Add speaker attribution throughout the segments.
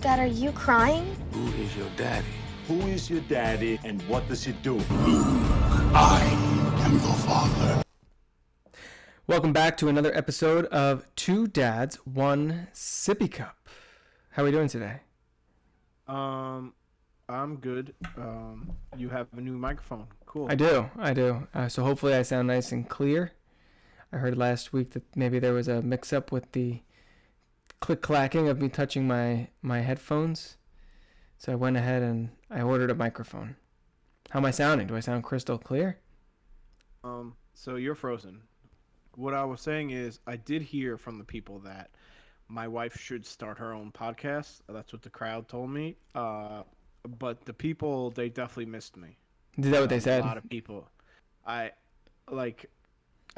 Speaker 1: Dad, are you crying?
Speaker 2: Who is your daddy?
Speaker 3: Who is your daddy and what does he do?
Speaker 4: I am your father.
Speaker 5: Welcome back to another episode of Two Dads, One Sippy Cup. How are we doing today?
Speaker 6: I'm good. You have a new microphone. Cool.
Speaker 5: I do. So hopefully I sound nice and clear. I heard last week that maybe there was a mix-up with the click-clacking of me touching my headphones. So I went ahead and I ordered a microphone. How am I sounding? Do I sound crystal clear?
Speaker 6: So you're frozen. What I was saying is I did hear from the people that my wife should start her own podcast. That's what the crowd told me. But the people, they definitely missed me.
Speaker 5: Is that what they said?
Speaker 6: A lot of people. I'd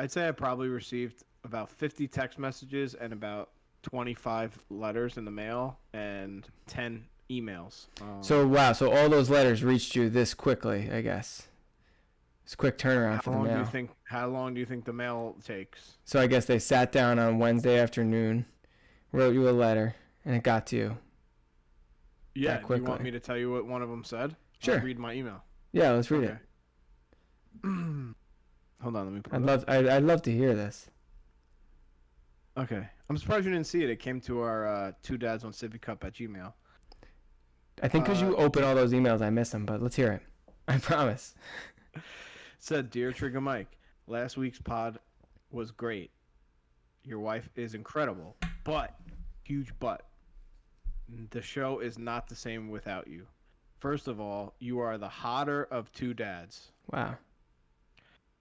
Speaker 6: say I probably received about 50 text messages and about 25 letters in the mail and 10 emails.
Speaker 5: So all those letters reached you this quickly, I guess. It's a quick turnaround for the mail.
Speaker 6: How long do you think the mail takes?
Speaker 5: So I guess they sat down on Wednesday afternoon, wrote you a letter, and it got to you.
Speaker 6: Yeah, do you want me to tell you what one of them said?
Speaker 5: Sure.
Speaker 6: I'll read my email.
Speaker 5: Yeah, let's read it.
Speaker 6: Hold on, let me pull it up.
Speaker 5: I'd love to hear this.
Speaker 6: Okay. I'm surprised you didn't see it. It came to our Two Dads One Sippy Cup at Gmail.
Speaker 5: I think because you open all those emails, I miss them, but let's hear it. I promise.
Speaker 6: Said, Dear Trigger Mike, last week's pod was great. Your wife is incredible, but, huge but, the show is not the same without you. First of all, you are the hotter of two dads.
Speaker 5: Wow.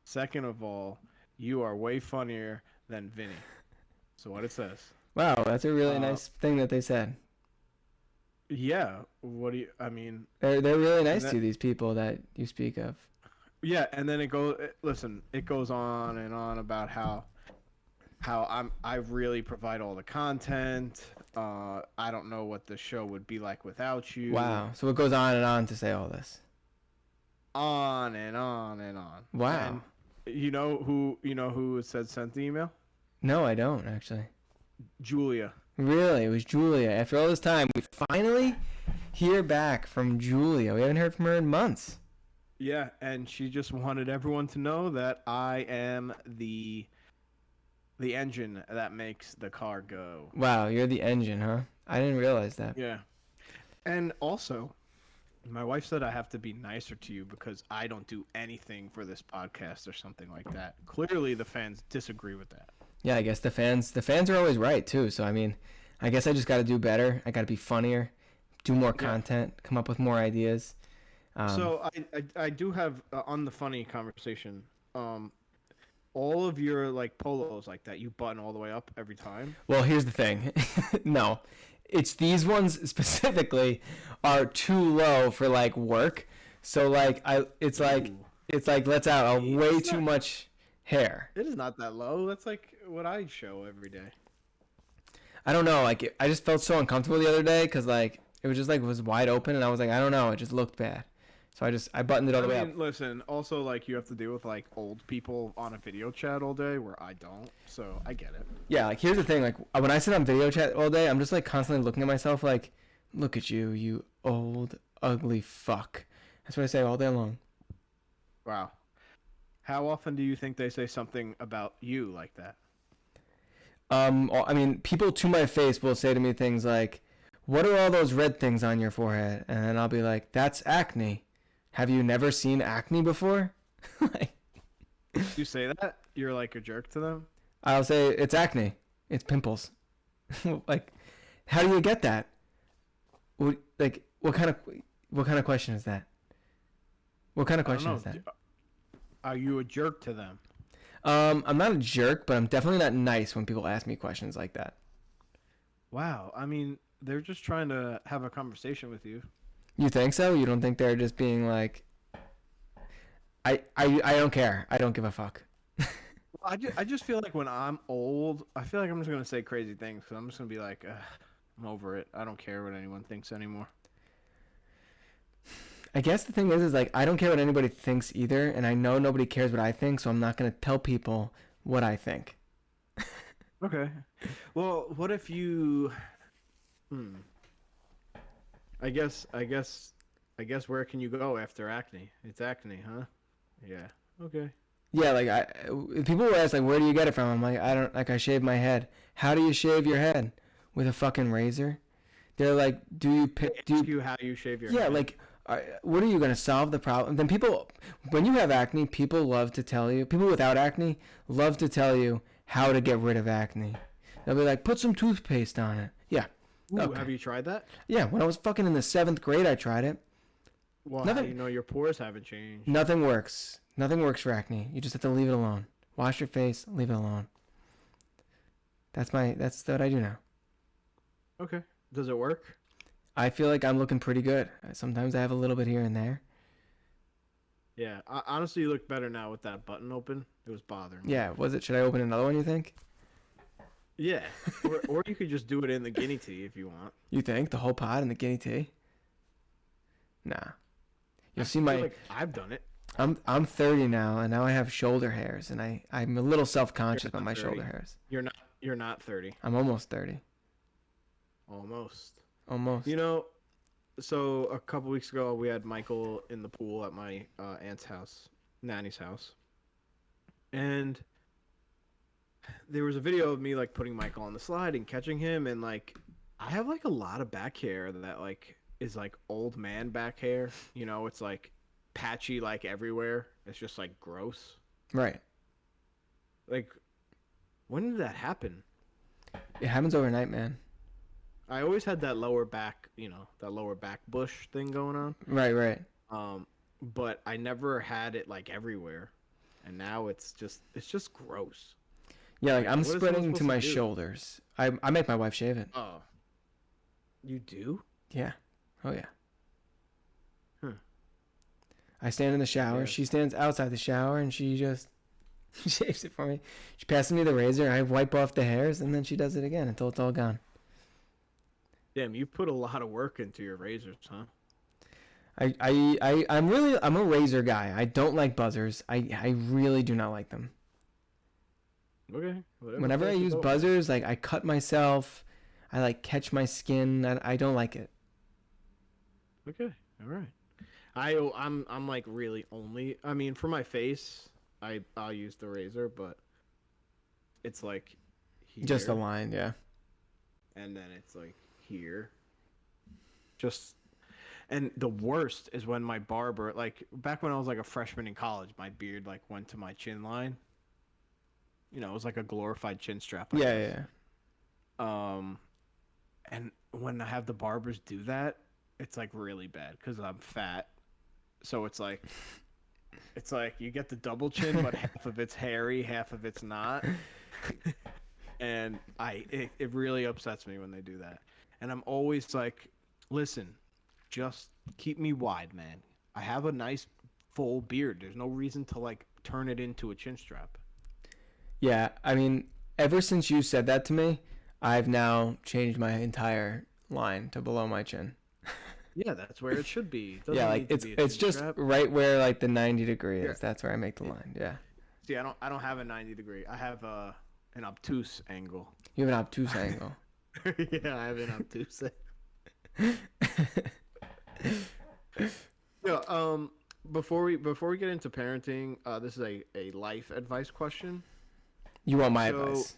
Speaker 6: Second of all, you are way funnier than Vinny. So what it says.
Speaker 5: Wow, that's a really nice thing that they said.
Speaker 6: Yeah. What do you? I mean,
Speaker 5: they're really nice to you, these people that you speak of.
Speaker 6: Yeah, and then it goes. Listen, it goes on and on about how I really provide all the content. I don't know what the show would be like without you.
Speaker 5: Wow. So it goes on and on to say all this.
Speaker 6: On and on and on.
Speaker 5: Wow.
Speaker 6: And you know who it said sent the email?
Speaker 5: No, I don't actually.
Speaker 6: Julia.
Speaker 5: Really? It was Julia. After all this time, we finally hear back from Julia. We haven't heard from her in months.
Speaker 6: Yeah, and she just wanted everyone to know that I am the engine that makes the car go.
Speaker 5: Wow, you're the engine, huh? I didn't realize that.
Speaker 6: Yeah. And also, my wife said I have to be nicer to you because I don't do anything for this podcast or something like that. Clearly, the fans disagree with that.
Speaker 5: Yeah, I guess the fans are always right too. So I mean, I guess I just got to do better. I got to be funnier, do more content, come up with more ideas.
Speaker 6: So I do have on the funny conversation. All of your like polos like that, you button all the way up every time.
Speaker 5: Well, here's the thing. No, it's these ones specifically are too low for like work. So like it's like lets out way too much hair.
Speaker 6: It is not that low. That's like what I show every day.
Speaker 5: I don't know. Like I just felt so uncomfortable the other day because like it was just like it was wide open and I was like I don't know. It just looked bad. So I buttoned it all the way up.
Speaker 6: Listen, also like you have to deal with like old people on a video chat all day where I don't. So I get it.
Speaker 5: Yeah, like here's the thing. Like when I sit on video chat all day, I'm just like constantly looking at myself like, look at you, you old ugly fuck. That's what I say all day long.
Speaker 6: Wow. How often do you think they say something about you like that?
Speaker 5: I mean, people to my face will say to me things like, what are all those red things on your forehead? And then I'll be like, that's acne. Have you never seen acne before?
Speaker 6: You say that? You're like a jerk to them?
Speaker 5: I'll say, it's acne. It's pimples. Like, how do you get that? What kind of question is that? What kind of question is that?
Speaker 6: Are you a jerk to them?
Speaker 5: I'm not a jerk, but I'm definitely not nice when people ask me questions like that.
Speaker 6: Wow. I mean, they're just trying to have a conversation with you.
Speaker 5: You think so? You don't think they're just being like, I don't care. I don't give a fuck.
Speaker 6: I just feel like when I'm old, I feel like I'm just going to say crazy things because I'm just going to be like, I'm over it. I don't care what anyone thinks anymore.
Speaker 5: I guess the thing is like, I don't care what anybody thinks either, and I know nobody cares what I think, so I'm not going to tell people what I think.
Speaker 6: Okay. Well, what if you... I guess where can you go after acne? It's acne, huh? Yeah. Okay.
Speaker 5: Yeah, like people will ask like, where do you get it from? I'm like, I don't like. I shave my head. How do you shave your head? With a fucking razor? They're like, do you pick? Do
Speaker 6: Ask
Speaker 5: you?
Speaker 6: you how you shave your
Speaker 5: Yeah,
Speaker 6: head.
Speaker 5: like, what are you gonna solve the problem? Then people, when you have acne, people love to tell you. People without acne love to tell you how to get rid of acne. They'll be like, put some toothpaste on it. Yeah.
Speaker 6: Ooh,
Speaker 5: Okay.
Speaker 6: have you tried that?
Speaker 5: Yeah. When I was fucking in the 7th grade, I tried it.
Speaker 6: Well,
Speaker 5: Nothing-
Speaker 6: how do you know your pores haven't changed?
Speaker 5: Nothing works. Nothing works for acne. You just have to leave it alone. Wash your face. Leave it alone. That's what I do now.
Speaker 6: Okay. Does it work?
Speaker 5: I feel like I'm looking pretty good. Sometimes I have a little bit here and there.
Speaker 6: Yeah. Honestly, you look better now with that button open. It was bothering me.
Speaker 5: Yeah, was it? Should I open another one, you think?
Speaker 6: Yeah. or you could just do it in the guinea tea if you want.
Speaker 5: You think? The whole pod and the guinea tea? Nah. You'll see
Speaker 6: I
Speaker 5: my...
Speaker 6: feel like I've done it.
Speaker 5: I'm 30 now, and now I have shoulder hairs, and I'm a little self-conscious
Speaker 6: You're
Speaker 5: about
Speaker 6: not
Speaker 5: my
Speaker 6: 30.
Speaker 5: shoulder hairs.
Speaker 6: You're not 30.
Speaker 5: I'm almost 30.
Speaker 6: Almost.
Speaker 5: Almost.
Speaker 6: You know, so a couple weeks ago we had Michael in the pool at my aunt's house, nanny's house, and there was a video of me like putting Michael on the slide and catching him, and like I have like a lot of back hair that like is like old man back hair. You know, it's like patchy like everywhere. It's just like gross.
Speaker 5: Right.
Speaker 6: Like, when did that happen?
Speaker 5: It happens overnight, man.
Speaker 6: I always had that lower back, that lower back bush thing going on.
Speaker 5: Right.
Speaker 6: But I never had it like everywhere, and now it's just gross.
Speaker 5: Yeah, like I'm
Speaker 6: What is someone
Speaker 5: spreading to
Speaker 6: supposed to
Speaker 5: my
Speaker 6: do?
Speaker 5: shoulders. I make my wife shave it.
Speaker 6: Oh, you do?
Speaker 5: Yeah. Oh, yeah.
Speaker 6: Hmm.
Speaker 5: I stand in the shower.
Speaker 6: Yes.
Speaker 5: She stands outside the shower, and she just shaves it for me. She passes me the razor. I wipe off the hairs, and then she does it again until it's all gone.
Speaker 6: Damn, you put a lot of work into your razors, huh?
Speaker 5: I'm a razor guy. I don't like buzzers. I really do not like them.
Speaker 6: Okay. Whatever
Speaker 5: Whenever I
Speaker 6: floats your
Speaker 5: use
Speaker 6: boat.
Speaker 5: buzzers, like I cut myself. I like catch my skin. I don't like it.
Speaker 6: Okay. All right. I'm like really only. I mean, for my face, I'll use the razor, but it's like here,
Speaker 5: Just a line, yeah.
Speaker 6: and then it's like here. And the worst is when my barber, like back when I was like a freshman in college, my beard like went to my chin line. You know, it was like a glorified chin strap. I
Speaker 5: Yeah,
Speaker 6: guess.
Speaker 5: yeah.
Speaker 6: And when I have the barbers do that, it's like really bad because I'm fat. So it's like you get the double chin, but half of it's hairy, half of it's not. And it really upsets me when they do that. And I'm always like, listen, just keep me wide, man. I have a nice full beard. There's no reason to like turn it into a chin strap.
Speaker 5: Yeah, I mean, ever since you said that to me, I've now changed my entire line to below my chin.
Speaker 6: Yeah, that's where it should be. It doesn't
Speaker 5: Yeah, like
Speaker 6: need to
Speaker 5: it's
Speaker 6: be a
Speaker 5: it's
Speaker 6: chin
Speaker 5: just
Speaker 6: strap.
Speaker 5: right where like the 90 degree is.
Speaker 6: Yeah.
Speaker 5: That's where I make the line. Yeah.
Speaker 6: See, I don't have a 90 degree. I have an obtuse angle.
Speaker 5: You have an obtuse angle.
Speaker 6: Yeah, I have an obtuse. Yeah. Before we get into parenting, this is a life advice question.
Speaker 5: You want my
Speaker 6: So-
Speaker 5: advice?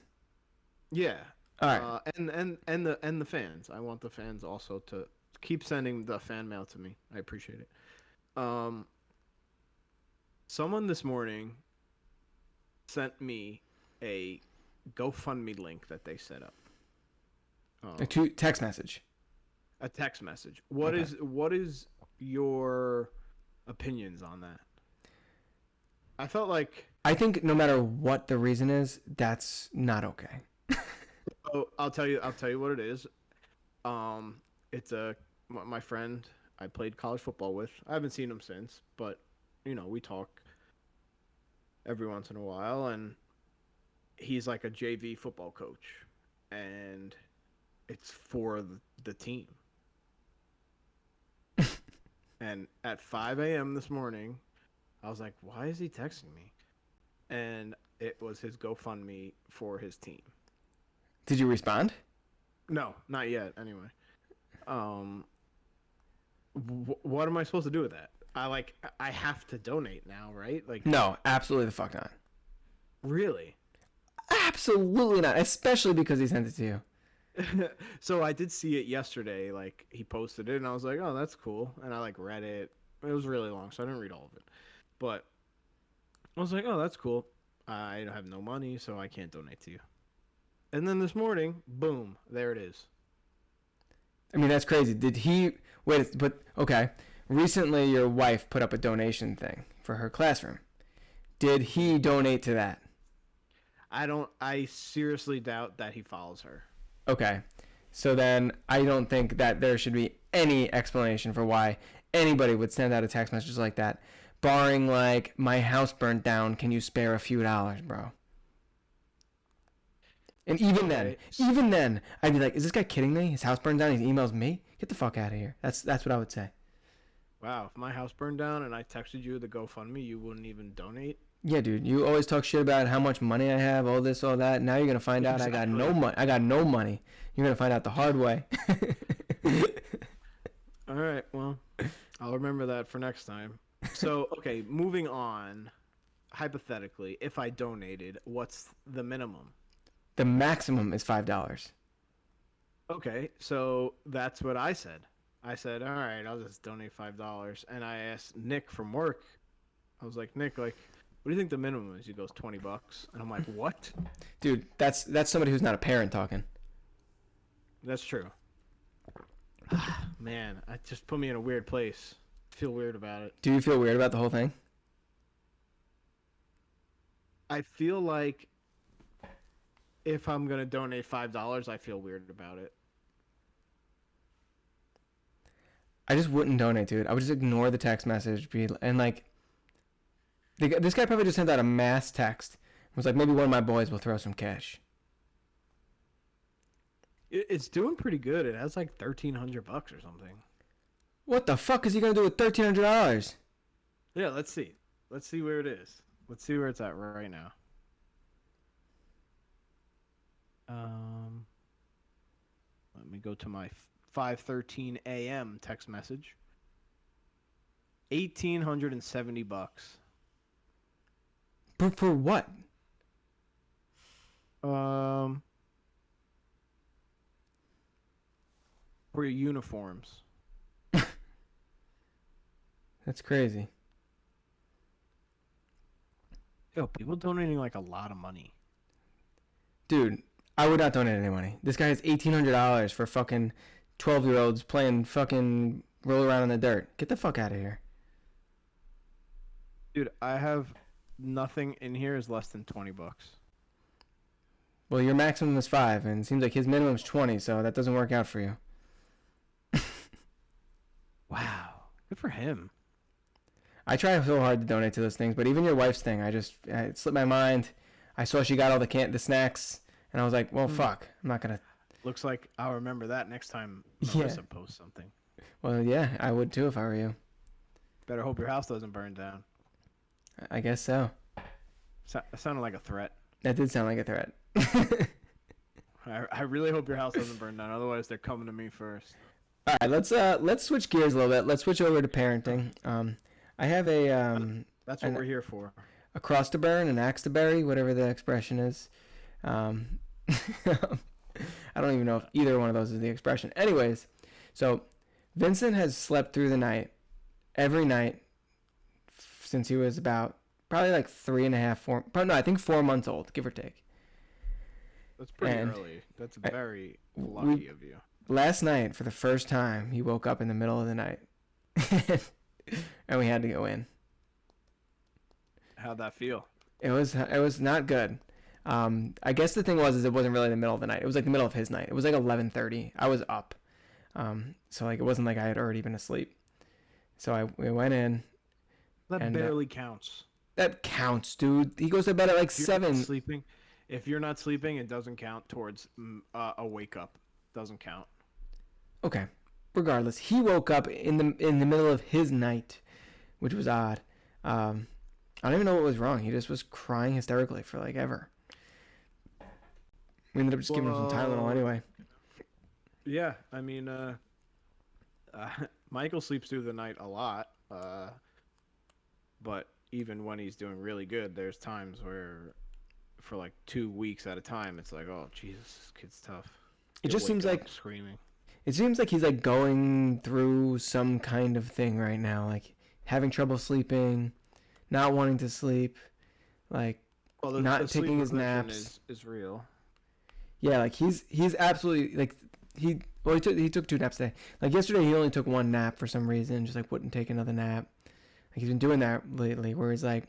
Speaker 6: Yeah.
Speaker 5: All right.
Speaker 6: And the fans. I want the fans also to keep sending the fan mail to me. I appreciate it. Someone this morning sent me a GoFundMe link that they set up.
Speaker 5: A text message.
Speaker 6: A text message. What
Speaker 5: Okay.
Speaker 6: is your opinions on that? I felt like
Speaker 5: I think no matter what the reason is, that's not okay.
Speaker 6: I'll tell you what it is. It's my friend I played college football with. I haven't seen him since, but we talk every once in a while, and he's like a JV football coach, and it's for the team. And at 5 a.m. this morning, I was like, why is he texting me? And it was his GoFundMe for his team.
Speaker 5: Did you respond?
Speaker 6: No, not yet. Anyway, what am I supposed to do with that? I have to donate now, right? Like,
Speaker 5: No, absolutely the fuck not.
Speaker 6: really?
Speaker 5: Absolutely not. Especially because he sent it to you.
Speaker 6: So I did see it yesterday. Like, he posted it, and I was like, oh, that's cool. And I like read it. It was really long, so I didn't read all of it. But I was like, oh, that's cool. I don't have no money, so I can't donate to you. And then this morning, boom, there it is.
Speaker 5: I mean, that's crazy. Did he wait? But okay. Recently, your wife put up a donation thing for her classroom. Did he donate to that?
Speaker 6: I seriously doubt that he follows her.
Speaker 5: Okay. So then I don't think that there should be any explanation for why anybody would send out a text message like that, barring like, my house burnt down, can you spare a few dollars, bro? And even then, I'd be like, is this guy kidding me? His house burned down, he emails me? Get the fuck out of here. That's what I would say.
Speaker 6: Wow, if my house burned down and I texted you the GoFundMe, you wouldn't even donate?
Speaker 5: Yeah, dude, you always talk shit about how much money I have, all this, all that. Now you're gonna find out I got no money. I got no money. You're gonna find out the hard way.
Speaker 6: All right, well, I'll remember that for next time. So, okay, moving on. Hypothetically, if I donated, what's the minimum?
Speaker 5: The maximum is $5.
Speaker 6: Okay, so that's what I said. I said, all right, I'll just donate $5. And I asked Nick from work. I was like, Nick, like, what do you think the minimum is? He goes, $20. And I'm like, what?
Speaker 5: Dude, that's somebody who's not a parent talking.
Speaker 6: That's true. Man, it just put me in a weird place. I feel weird about it.
Speaker 5: Do you feel weird about the whole thing?
Speaker 6: I feel like if I'm going to donate $5, I feel weird about it.
Speaker 5: I just wouldn't donate, dude. I would just ignore the text message, and like, this guy probably just sent out a mass text. It was like, maybe one of my boys will throw some cash.
Speaker 6: It's doing pretty good. It has like $1,300 or something.
Speaker 5: What the fuck is he gonna do with $1,300?
Speaker 6: Yeah, let's see. Let's see where it is. Let's see where it's at right now. Let me go to my 5:13 a.m. text message. $1,870.
Speaker 5: For what?
Speaker 6: For your uniforms.
Speaker 5: That's crazy.
Speaker 6: Yo, people donating like a lot of money.
Speaker 5: Dude, I would not donate any money. This guy has $1,800 for fucking 12-year-olds playing fucking roll around in the dirt. Get the fuck out of here.
Speaker 6: Dude, I have nothing in here is less than $20.
Speaker 5: Well, your maximum is 5, and it seems like his minimum is 20, so that doesn't work out for you.
Speaker 6: Wow. Good for him.
Speaker 5: I try so hard to donate to those things, but even your wife's thing, it slipped my mind. I saw she got all the snacks, and I was like, well, fuck. I'm not going to.
Speaker 6: Looks like I'll remember that next time Marissa posts something.
Speaker 5: Well, yeah, I would too if I were you.
Speaker 6: Better hope your house doesn't burn down.
Speaker 5: I guess so.
Speaker 6: It sounded like a threat.
Speaker 5: That did sound like a threat.
Speaker 6: I really hope your house doesn't burn down. Otherwise, they're coming to me first.
Speaker 5: All right, let's switch gears a little bit. Let's switch over to parenting. I have
Speaker 6: That's what we're here for.
Speaker 5: A cross to burn, an axe to bury, whatever the expression is. I don't even know if either one of those is the expression. Anyways, so Vincent has slept through the night every night since he was about probably like 4 months old, give or take. That's
Speaker 6: pretty early. That's very lucky of you.
Speaker 5: Last night, for the first time, he woke up in the middle of the night, and we had to go in.
Speaker 6: How'd that feel?
Speaker 5: It was not good. I guess the thing was it wasn't really the middle of the night. It was like the middle of his night. It was like 11:30. I was up, so like it wasn't like I had already been asleep. So we went in.
Speaker 6: That barely counts.
Speaker 5: That counts, dude. He goes to bed at like 7.
Speaker 6: Sleeping. If you're not sleeping, it doesn't count towards a wake up. Doesn't count.
Speaker 5: Okay. Regardless, he woke up in the middle of his night, which was odd. I don't even know what was wrong. He just was crying hysterically for like ever. We ended up just giving him some Tylenol anyway.
Speaker 6: Yeah, I mean, Michael sleeps through the night a lot, but even when he's doing really good, there's times where, for like 2 weeks at a time, it's like, oh Jesus, this kid's tough.
Speaker 5: It
Speaker 6: He'll
Speaker 5: just seems
Speaker 6: wake up
Speaker 5: like
Speaker 6: screaming.
Speaker 5: it seems like he's like going through some kind of thing right now, like having trouble sleeping, not wanting to sleep, like
Speaker 6: Well,
Speaker 5: not
Speaker 6: the sleep
Speaker 5: taking his
Speaker 6: regression
Speaker 5: naps.
Speaker 6: is real.
Speaker 5: Yeah, like he's absolutely like he took 2 naps today. Like yesterday he only took 1 nap for some reason, just like wouldn't take another nap. Like he's been doing that lately, where he's like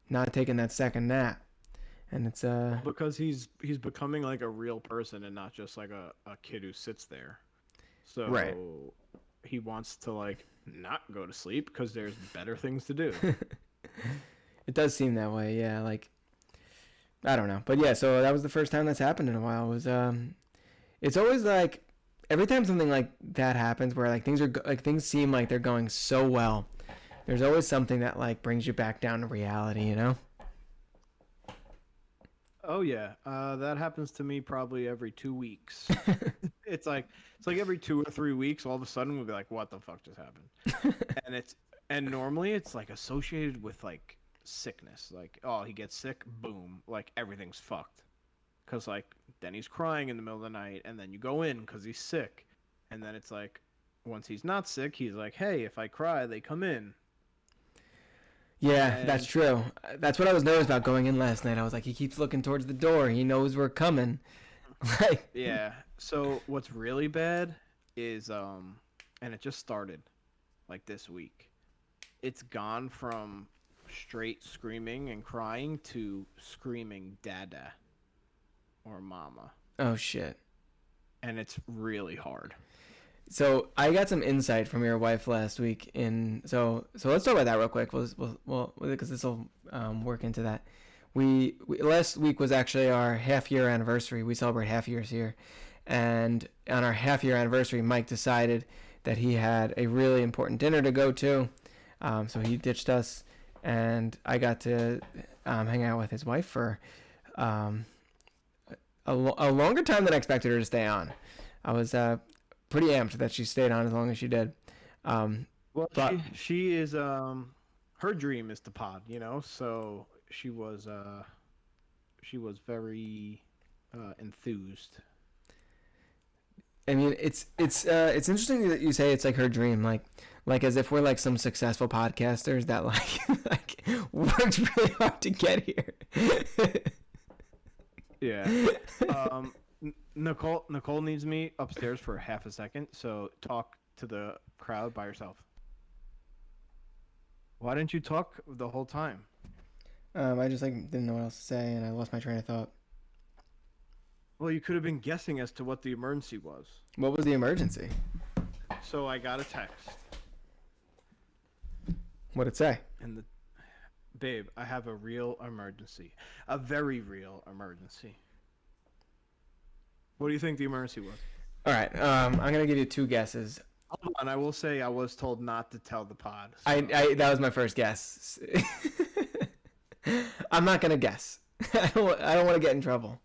Speaker 5: not taking that second nap, and it's
Speaker 6: Because he's becoming like a real person and not just like a kid who sits there. So
Speaker 5: Right.
Speaker 6: he wants to like not go to sleep because there's better things to do.
Speaker 5: it does seem that way. Yeah, like I don't know, but yeah. So that was the first time that's happened in a while. It was it's always like every time something like that happens, where like things seem like they're going so well. There's always something that like brings you back down to reality, you know?
Speaker 6: Oh yeah, that happens to me probably every 2 weeks. It's like every 2 or 3 weeks, all of a sudden we'll be like, "What the fuck just happened?" and normally it's like associated with like sickness. Like, oh, he gets sick, boom, like everything's fucked. Cause like then he's crying in the middle of the night, and then you go in because he's sick, and then it's like once he's not sick, he's like, "Hey, if I cry, they come in."
Speaker 5: Yeah, that's
Speaker 6: And
Speaker 5: true. That's what I was nervous about going in last night. I was like, he keeps looking towards the door. He knows we're coming. Like,
Speaker 6: yeah, so what's really bad is and it just started like this week. It's gone from straight screaming and crying to screaming dada or mama.
Speaker 5: oh shit.
Speaker 6: And it's really hard.
Speaker 5: So I got some insight from your wife last week. So let's talk about that real quick. We'll because this will work into that. We last week was actually our half-year anniversary. We celebrate half years here, and on our half-year anniversary, Mike decided that he had a really important dinner to go to, so he ditched us, and I got to hang out with his wife for a longer time than I expected her to stay on. I was pretty amped that she stayed on as long as she did.
Speaker 6: Well,
Speaker 5: But-
Speaker 6: she is her dream is to pod, you know. So she was very enthused.
Speaker 5: I mean, it's interesting that you say it's like her dream, like as if we're like some successful podcasters that like worked really hard to get here.
Speaker 6: Yeah. Nicole needs me upstairs for half a second, so talk to the crowd by yourself. Why didn't you talk the whole time?
Speaker 5: I just like didn't know what else to say, and I lost my train of thought.
Speaker 6: Well, you could have been guessing as to what the emergency was.
Speaker 5: What was the emergency?
Speaker 6: So I got a text,
Speaker 5: What'd it say?
Speaker 6: and babe, I have a real emergency, a very real emergency. What do you think the emergency was?
Speaker 5: All right, I'm gonna give you 2 guesses.
Speaker 6: Hold on, I will say I was told not to tell the pod. So.
Speaker 5: I that was my first guess. I'm not gonna guess. I don't want to get in trouble.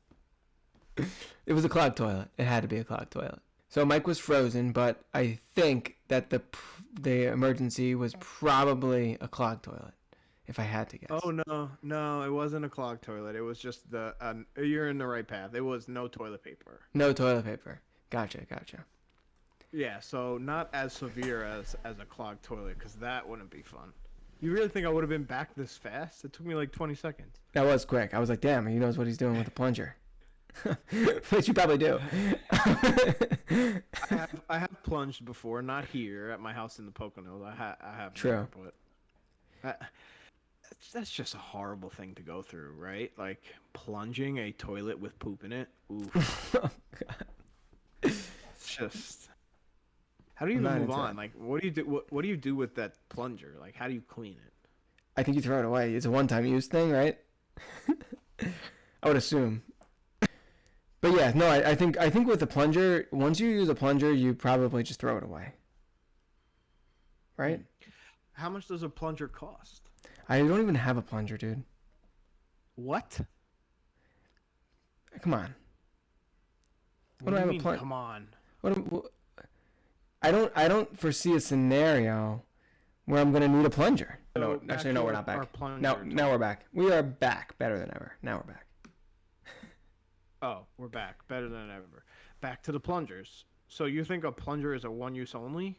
Speaker 5: It was a clogged toilet. It had to be a clogged toilet. So Mike was frozen, but I think that the emergency was probably a clogged toilet, if I had to guess.
Speaker 6: Oh no, it wasn't a clogged toilet. It was just you're in the right path. It was no toilet paper.
Speaker 5: No toilet paper. Gotcha.
Speaker 6: Yeah, so not as severe as a clogged toilet, because that wouldn't be fun. You really think I would have been back this fast? It took me like 20 seconds.
Speaker 5: That was quick. I was like, damn, he knows what he's doing with the plunger. Which you probably do.
Speaker 6: I have plunged before, not here at my house in the Poconos. I have.
Speaker 5: True.
Speaker 6: Never, but that's just a horrible thing to go through, right? Like plunging a toilet with poop in it. Oof.
Speaker 5: Oh, God.
Speaker 6: It's just. How do you
Speaker 5: I'm not
Speaker 6: even move
Speaker 5: into
Speaker 6: on?
Speaker 5: it.
Speaker 6: Like, what do you do? What do you do with that plunger? Like, how do you clean it?
Speaker 5: I think you throw it away. It's a one-time use thing, right? I would assume. But yeah, no, I think with the plunger, once you use a plunger, you probably just throw it away. Right?
Speaker 6: How much does a plunger cost?
Speaker 5: I don't even have a plunger, dude.
Speaker 6: What?
Speaker 5: Come on.
Speaker 6: What
Speaker 5: do I
Speaker 6: do
Speaker 5: have
Speaker 6: you
Speaker 5: a
Speaker 6: mean? Come on.
Speaker 5: What I don't foresee a scenario where I'm gonna need a plunger.
Speaker 6: So
Speaker 5: No,
Speaker 6: back
Speaker 5: actually,
Speaker 6: to
Speaker 5: no, we're
Speaker 6: our-
Speaker 5: not back.
Speaker 6: our plunger
Speaker 5: Now we're back. We are back, better than ever. Now we're back.
Speaker 6: Oh, we're back. Better than ever. Back to the plungers. So you think a plunger is a one use only?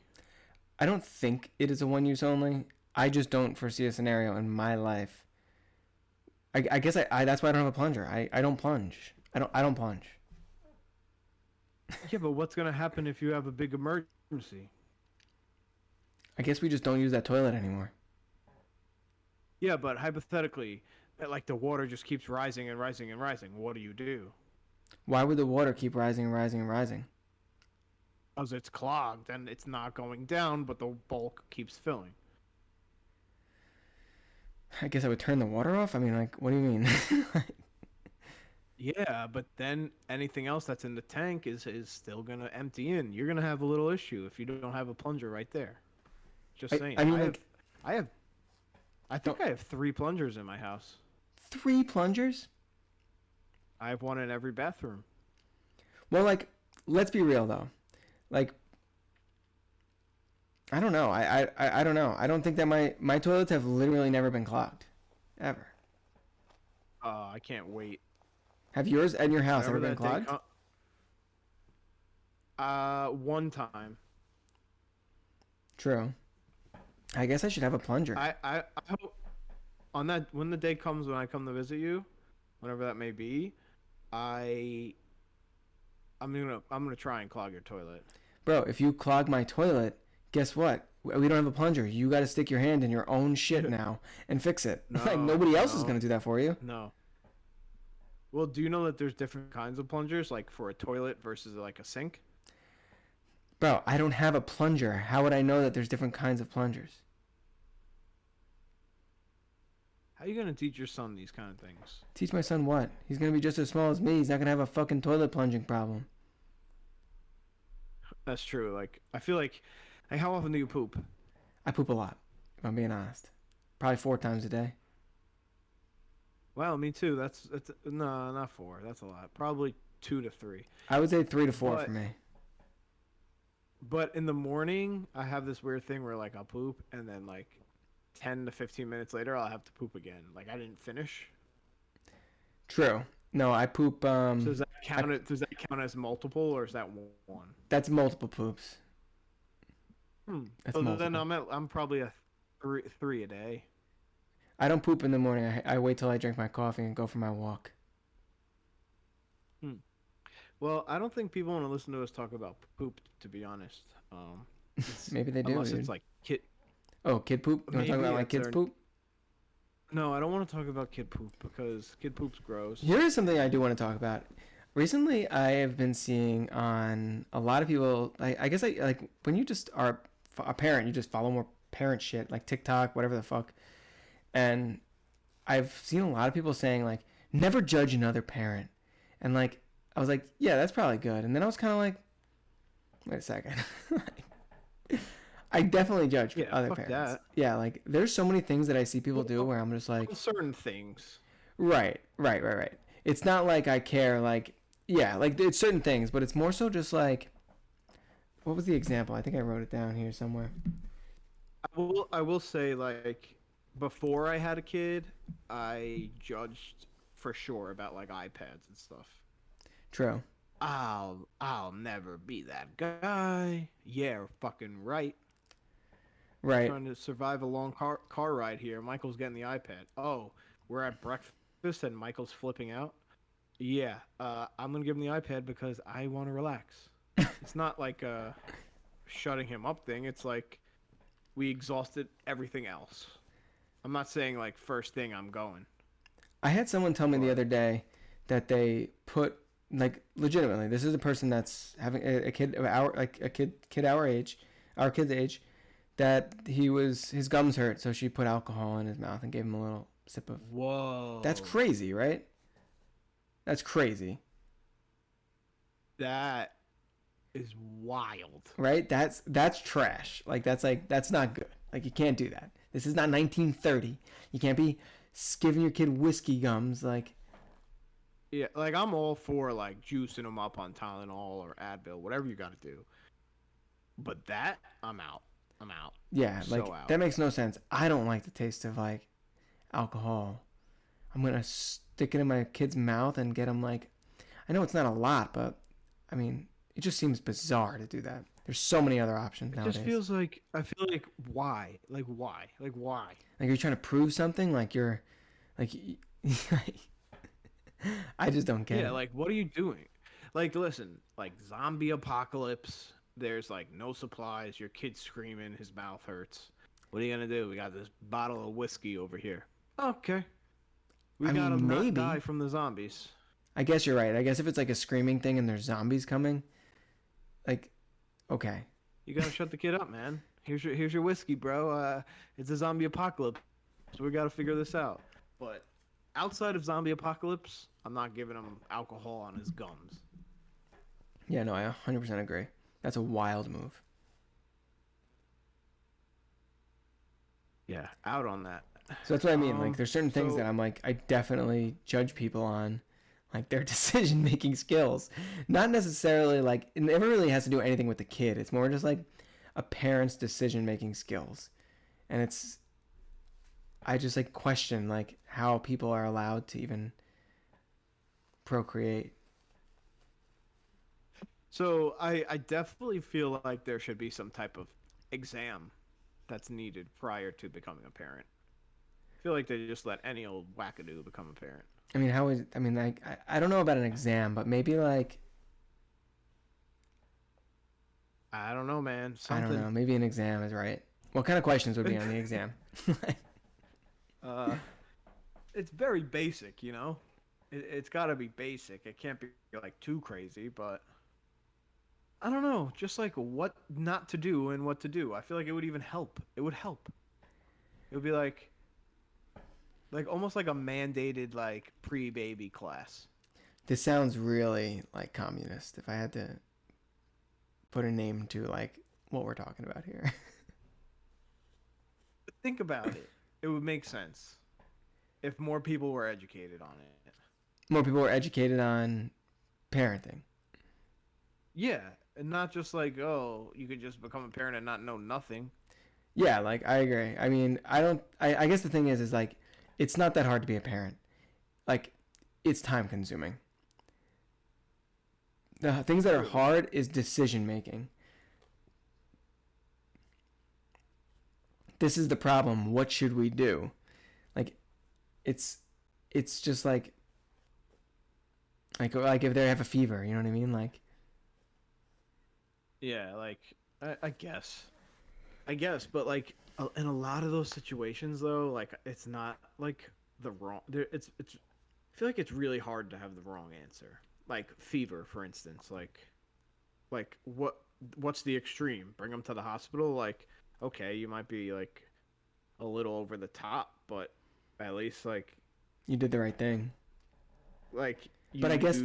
Speaker 5: I don't think it is a one use only. I just don't foresee a scenario in my life. I guess I that's why I don't have a plunger. I don't plunge. I don't plunge.
Speaker 6: Yeah, but what's gonna happen if you have a big emergency?
Speaker 5: I guess we just don't use that toilet anymore.
Speaker 6: Yeah, but hypothetically, like the water just keeps rising and rising and rising. What do you do?
Speaker 5: Why would the water keep rising and rising and rising?
Speaker 6: Because it's clogged and it's not going down, but the bulk keeps filling.
Speaker 5: I guess I would turn the water off. I mean, like, what do you mean?
Speaker 6: Yeah, but then anything else that's in the tank is still gonna empty in. You're gonna have a little issue if you don't have a plunger right there. Just saying.
Speaker 5: I mean,
Speaker 6: I think I have 3 plungers in my house.
Speaker 5: 3 plungers?
Speaker 6: I have one in every bathroom.
Speaker 5: Well, like, let's be real though. Like, I don't know. I don't know. I don't think that my toilets have literally never been clogged, ever.
Speaker 6: I can't wait.
Speaker 5: Have yours and your house ever
Speaker 6: Whenever
Speaker 5: been
Speaker 6: that day
Speaker 5: clogged?
Speaker 6: One time.
Speaker 5: True. I guess I should have a plunger.
Speaker 6: I hope on that when the day comes when I come to visit you, whenever that may be, I'm gonna try and clog your toilet.
Speaker 5: Bro, if you clog my toilet, guess what? We don't have a plunger. You got to stick your hand in your own shit now and fix it. Like nobody else is gonna do that for you.
Speaker 6: No. Well, do you know that there's different kinds of plungers, like for a toilet versus like a sink?
Speaker 5: Bro, I don't have a plunger. How would I know that there's different kinds of plungers?
Speaker 6: How are you gonna teach your son these kind of things?
Speaker 5: Teach my son what? He's gonna be just as small as me. He's not gonna have a fucking toilet plunging problem.
Speaker 6: That's true. Like I feel like how often do you poop?
Speaker 5: I poop a lot, if I'm being honest. Probably 4 times a day.
Speaker 6: Well, me too. That's no, not 4. That's a lot. Probably 2 to 3.
Speaker 5: I would say 3 to 4
Speaker 6: But-
Speaker 5: for me.
Speaker 6: But in the morning, I have this weird thing where like I'll poop and then like 10 to 15 minutes later I'll have to poop again. Like I didn't finish.
Speaker 5: True. No, I poop.
Speaker 6: So does that count? Does that count as multiple or is that one?
Speaker 5: That's multiple poops. That's
Speaker 6: So
Speaker 5: multiple.
Speaker 6: then I'm probably a three a day.
Speaker 5: I don't poop in the morning. I wait till I drink my coffee and go for my walk.
Speaker 6: Well, I don't think people want to listen to us talk about poop, to be honest.
Speaker 5: Maybe they do.
Speaker 6: Unless
Speaker 5: Dude.
Speaker 6: it's like kid.
Speaker 5: Oh, kid poop? You want to talk
Speaker 6: Maybe
Speaker 5: about like
Speaker 6: it's
Speaker 5: kids
Speaker 6: our-
Speaker 5: poop?
Speaker 6: No, I don't want to talk about kid poop because kid poop's gross.
Speaker 5: Here is something I do want to talk about. Recently, I have been seeing on a lot of people. I guess I like when you just are a parent, you just follow more parent shit like TikTok, whatever the fuck. And I've seen a lot of people saying like, never judge another parent. And like, I was like, yeah, that's probably good. And then I was kind of like, wait a second. I definitely judge other
Speaker 6: fuck
Speaker 5: parents.
Speaker 6: that.
Speaker 5: Yeah, like there's so many things that I see people do where I'm just like,
Speaker 6: Certain things.
Speaker 5: right. It's not like I care, like, yeah, like it's certain things, but it's more so just like, what was the example? I think I wrote it down here somewhere.
Speaker 6: I will say like before I had a kid, I judged for sure about like iPads and stuff.
Speaker 5: True.
Speaker 6: I'll never be that guy. Yeah, fucking right.
Speaker 5: Right.
Speaker 6: Trying to survive a long car ride here. Michael's getting the iPad. Oh, we're at breakfast and Michael's flipping out. Yeah, I'm gonna give him the iPad because I want to relax. It's not like a shutting him up thing. It's like we exhausted everything else. I'm not saying like first thing I'm going.
Speaker 5: I had someone tell me the other day that they put, like, legitimately, this is a person that's having a kid of our, like a kid our age, our kid's age, that his gums hurt, so she put alcohol in his mouth and gave him a little sip of.
Speaker 6: Whoa.
Speaker 5: That's crazy, right? That's crazy.
Speaker 6: That is wild.
Speaker 5: Right? That's trash. That's not good. Like, you can't do that. This is not 1930. You can't be giving your kid whiskey gums, like.
Speaker 6: Yeah, like I'm all for like juicing them up on Tylenol or Advil, whatever you got to do. But that, I'm out. I'm out.
Speaker 5: Yeah,
Speaker 6: So
Speaker 5: like
Speaker 6: out.
Speaker 5: that makes no sense. I don't like the taste of like alcohol. I'm gonna stick it in my kid's mouth and get him like. I know it's not a lot, but I mean, it just seems bizarre to do that. There's so many other options
Speaker 6: It
Speaker 5: nowadays.
Speaker 6: just feels like I feel like why? Like why? Like why?
Speaker 5: Like you're trying to prove something. Like you're, like, I just don't get
Speaker 6: Yeah,
Speaker 5: it.
Speaker 6: like what are you doing? Like listen, like zombie apocalypse. There's like no supplies. Your kid's screaming. His mouth hurts. What are you gonna do? We got this bottle of whiskey over here. Okay, we
Speaker 5: I
Speaker 6: got
Speaker 5: mean,
Speaker 6: him not
Speaker 5: maybe.
Speaker 6: die from the zombies.
Speaker 5: I guess you're right. I guess if it's like a screaming thing and there's zombies coming, like, okay.
Speaker 6: You gotta shut the kid up, man. Here's your whiskey, bro. It's a zombie apocalypse, so we gotta figure this out. But outside of zombie apocalypse, I'm not giving him alcohol on his gums.
Speaker 5: Yeah, no, I 100% agree. That's a wild move.
Speaker 6: Yeah, out on that.
Speaker 5: So that's what I mean. Like,
Speaker 6: Um,
Speaker 5: there's certain things
Speaker 6: so-
Speaker 5: that I'm like, I definitely judge people on, like their decision making skills. Not necessarily like it never really has to do anything with the kid. It's more just like a parent's decision making skills, and I just like question like how people are allowed to even procreate.
Speaker 6: So I definitely feel like there should be some type of exam that's needed prior to becoming a parent. I feel like they just let any old wackadoo become a parent.
Speaker 5: I mean, how is? I mean, like, I don't know about an exam, but maybe like
Speaker 6: I don't know, man.
Speaker 5: I don't know. Maybe an exam is right. What kind of questions would be on the exam?
Speaker 6: It's very basic, you know. It's got to be basic. It can't be like too crazy, but I don't know. Just like what not to do and what to do. I feel like it would even help. It would help. It would be like almost like a mandated like pre-baby class.
Speaker 5: This sounds really like communist. If I had to put a name to like what we're talking about here.
Speaker 6: But think about it. It would make sense if more people were educated on it.
Speaker 5: More people are educated on parenting.
Speaker 6: Yeah, and not just like, oh, you could just become a parent and not know nothing.
Speaker 5: Yeah, like I agree. I mean, I guess the thing is like it's not that hard to be a parent. Like it's time consuming. The things that are hard is decision making. This is the problem. What should we do? Like it's just like if they have a fever, you know what I mean? Like
Speaker 6: Yeah, like I guess, but like in a lot of those situations though, like it's not like the wrong. It's. I feel like it's really hard to have the wrong answer. Like fever, for instance. Like what's the extreme? Bring them to the hospital. Like okay, you might be like a little over the top, but at least like
Speaker 5: you did the right thing.
Speaker 6: like.
Speaker 5: But I guess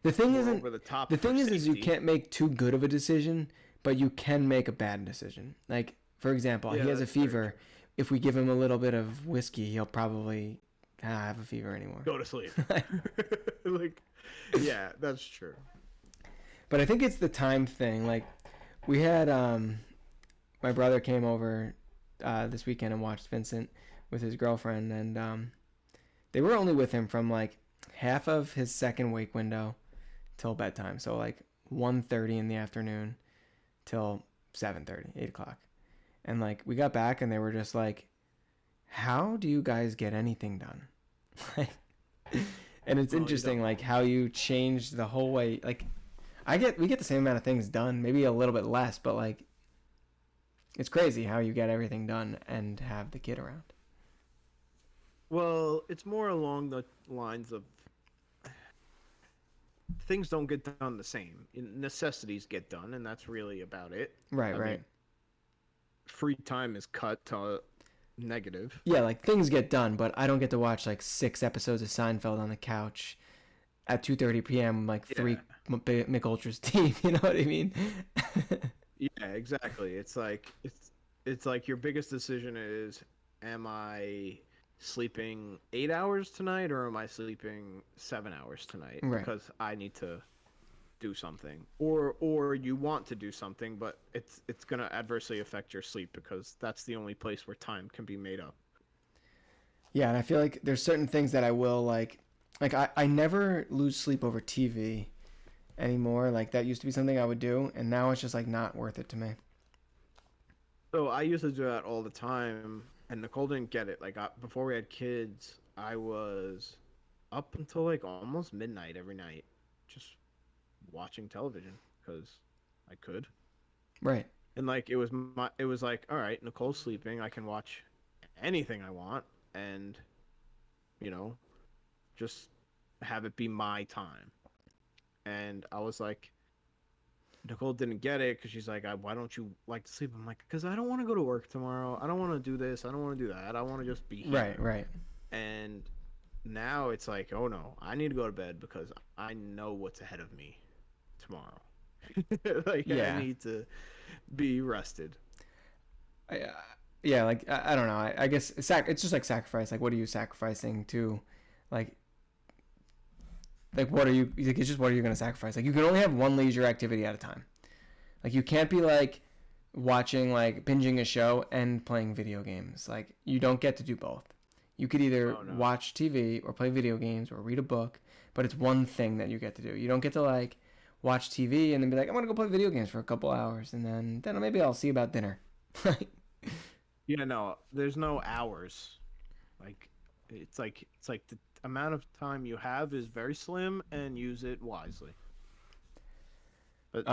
Speaker 5: the thing
Speaker 6: more
Speaker 5: isn't
Speaker 6: over the top
Speaker 5: the
Speaker 6: for
Speaker 5: thing is you
Speaker 6: safety.
Speaker 5: can't make too good of a decision, but you can make a bad decision. Like for example,
Speaker 6: Yeah,
Speaker 5: he has a
Speaker 6: that's very
Speaker 5: fever. If we give him a little bit of whiskey, he'll probably not have a fever anymore.
Speaker 6: Go to sleep. Like, yeah, that's true.
Speaker 5: But I think it's the time thing. Like we had my brother came over this weekend and watched Vincent with his girlfriend, and they were only with him from like half of his second wake window till bedtime. So like 1:30 in the afternoon till 7:30, 8 o'clock. And like we got back and they were just like, how do you guys get anything done? And it's
Speaker 6: Well, you
Speaker 5: interesting
Speaker 6: don't.
Speaker 5: like how you changed the whole way. Like we get the same amount of things done, maybe a little bit less, but like it's crazy how you get everything done and have the kid around.
Speaker 6: Well, it's more along the lines of things don't get done the same. Necessities get done, and that's really about it.
Speaker 5: Right,
Speaker 6: I
Speaker 5: right.
Speaker 6: mean, free time is cut to negative.
Speaker 5: Yeah, like things get done, but I don't get to watch like 6 episodes of Seinfeld on the couch at 2:30 p.m. like 3 Mick Ultra's deep. You know what I mean?
Speaker 6: Yeah, exactly. It's like your biggest decision is, am I sleeping 8 hours tonight or am I sleeping 7 hours tonight?
Speaker 5: Right.
Speaker 6: Because I need to do something, or you want to do something, but it's going to adversely affect your sleep because that's the only place where time can be made up.
Speaker 5: Yeah, and I feel like there's certain things that I will like I never lose sleep over TV anymore. Like that used to be something I would do, and now it's just like not worth it to me.
Speaker 6: So I used to do that all the time, and Nicole didn't get it. Like before we had kids, I was up until like almost midnight every night, just watching television because I could.
Speaker 5: Right.
Speaker 6: And like it was like, all right, Nicole's sleeping, I can watch anything I want, and you know, just have it be my time. And I was like, Nicole didn't get it because she's like, why don't you like to sleep? I'm like, because I don't want to go to work tomorrow. I don't want to do this. I don't want to do that. I want to just be here.
Speaker 5: Right.
Speaker 6: And now it's like, oh no, I need to go to bed because I know what's ahead of me tomorrow. Like,
Speaker 5: yeah.
Speaker 6: I need to be rested.
Speaker 5: Yeah, like I don't know. I guess it's just like sacrifice. Like, what are you sacrificing to, like what are you? Like, it's just what are you gonna sacrifice? Like, you can only have one leisure activity at a time. Like, you can't be like watching like binging a show and playing video games. Like, you don't get to do both. You could either watch TV or play video games or read a book, but it's one thing that you get to do. You don't get to like watch TV and then be like, I'm gonna go play video games for a couple hours and then maybe I'll see about dinner.
Speaker 6: Yeah, no, there's no hours. Like it's like the amount of time you have is very slim and use it wisely. But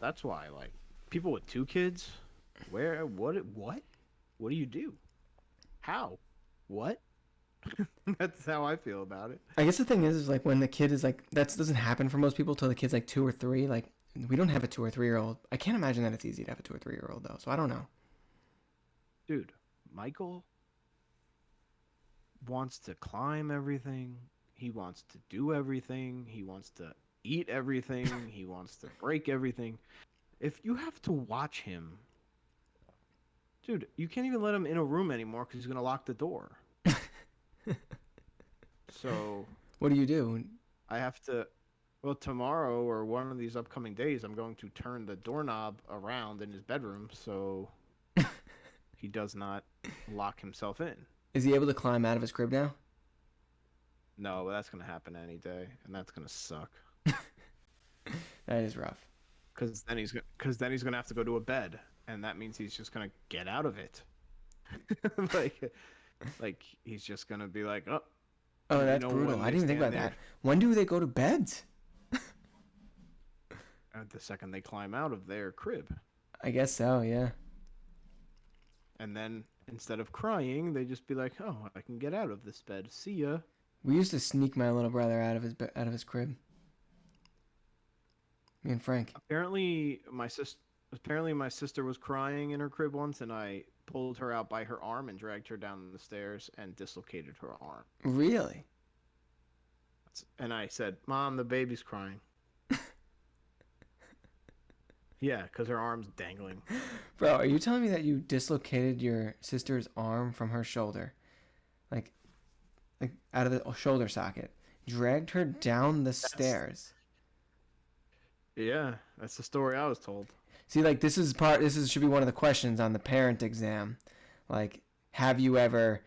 Speaker 6: that's why like people with 2 kids, what do you do? How? What? That's how I feel about it.
Speaker 5: I guess the thing is like when the kid is like, that doesn't happen for most people till the kid's like 2 or 3. Like, we don't have a 2 or 3-year-old. I can't imagine that it's easy to have a 2 or 3-year-old though. So I don't know.
Speaker 6: Dude, Michael wants to climb everything. He wants to do everything. He wants to eat everything. He wants to break everything. If you have to watch him, dude, you can't even let him in a room anymore because he's going to lock the door. So
Speaker 5: what do you do?
Speaker 6: I have to, well, tomorrow or one of these upcoming days, I'm going to turn the doorknob around in his bedroom so he does not lock himself in.
Speaker 5: Is he able to climb out of his crib now?
Speaker 6: No, but that's going to happen any day, and that's going to suck.
Speaker 5: That is rough.
Speaker 6: Because then he's going to have to go to a bed, and that means he's just going to get out of it. like he's just going to be like, oh,
Speaker 5: that's brutal. I didn't even think about that. When do they go to beds?
Speaker 6: The second they climb out of their crib.
Speaker 5: I guess so, yeah.
Speaker 6: And then instead of crying, they just be like, "Oh, I can get out of this bed. See ya."
Speaker 5: We used to sneak my little brother out of his crib. Me and Frank.
Speaker 6: Apparently, my sister was crying in her crib once, and I pulled her out by her arm and dragged her down the stairs and dislocated her arm.
Speaker 5: Really?
Speaker 6: And I said, "Mom, the baby's crying." Yeah, because her arm's dangling.
Speaker 5: Bro, are you telling me that you dislocated your sister's arm from her shoulder? Like out of the shoulder socket. Dragged her down the stairs.
Speaker 6: Yeah, that's the story I was told.
Speaker 5: See, like, this should be one of the questions on the parent exam. Like, have you ever